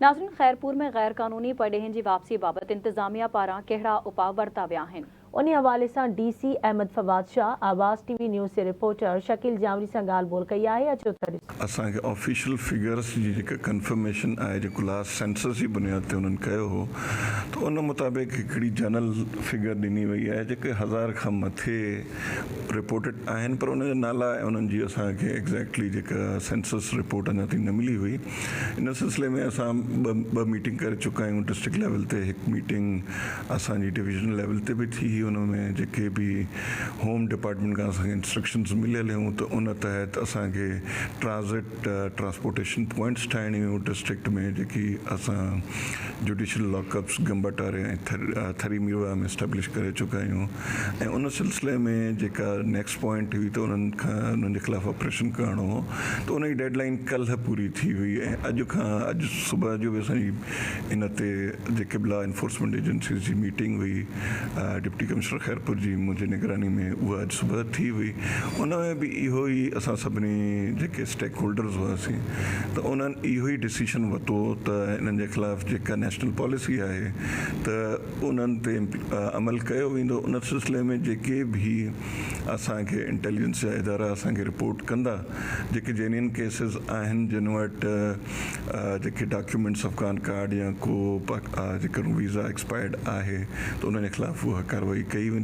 नाज़रीन, खैरपुर में गैर कानूनी पढ़ेहन जी वापसी बाबत इंतजामिया पारां कहिड़ा उपाउ वरता विया आहिनि। उन हवाले से DC अहमद फवाद शाह आवाज़ TV न्यूज़ से रिपोर्टर शकील जावरी से ॻाल्हि ॿोल कई है। अचो त असांखे ऑफिशियल फिगर्स जी जेका कंफर्मेशन आहे जेको लास्ट सेंसस जी बुनियाद ते उन्हनि कयो हो तो उन मुताबिक़ हिकिड़ी जनरल फिगर ॾिनी वई आहे जेके 1000 खां मथे रिपोर्टेड आहिनि, पर उनजा नाला ऐं उन्हनि जी असांखे एग्जैक्टली जेका सेंसस रिपोर्ट अञा ताईं न मिली हुई। इन सिलसिले में असां ॿ मीटिंग करे चुका आहियूं। डिस्ट्रिक्ट लेवल ते हिकु मीटिंग असांजी डिवीजन लेवल ते बि थी। उनमें जेके बि होम डिपार्टमेंट खां असांखे इंस्ट्रक्शंस मिलियल हुयूं त उन तहत असांखे ट्रांसपोर्टेशन पॉइंट्स ठाहिणी हुयूं डिस्ट्रिक्ट में, जेकी असां जुडिशल लॉकअप्स गंबाटारे ऐं थरी मीरवा में इस्टेब्लिश करे चुका आहियूं। ऐं उन सिलसिले में जेका नेक्स्ट पॉइंट हुई त उन्हनि जे ख़िलाफ़ु ऑपरेशन करणो हो, त उन जी डेडलाइन कल्ह पूरी थी हुई ऐं अॼु सुबुह जो बि असांजी इन ते जेके लॉ एनफोर्समेंट एजेंसीज़ जी मीटिंग हुई डिप्टी कमिश्नर खैरपुर जी मुंहिंजी निगरानी में, उहा अॼु सुबुह थी हुई। उन में बि इहो ई असां सभिनी जेके स्टेक होल्डर्स हुआसीं त उन्हनि इहो ई डिसीशन वरितो त इन्हनि जे ख़िलाफ़ु जेका नेशनल पॉलिसी आहे त उन्हनि ते अमल कयो वेंदो। उन सिलसिले में जेके बि असांखे इंटेलिजेंस जा इदारा असांखे रिपोर्ट कंदा, जेके जेन्युइन केसिस आहिनि जिन वटि जेके डॉक्यूमेंट्स अफ़गान कार्ड या को जेको वीज़ा एक्सपायर्ड आहे त उन्हनि जे ख़िलाफ़ु उहा कार्रवाई कई वेंदी।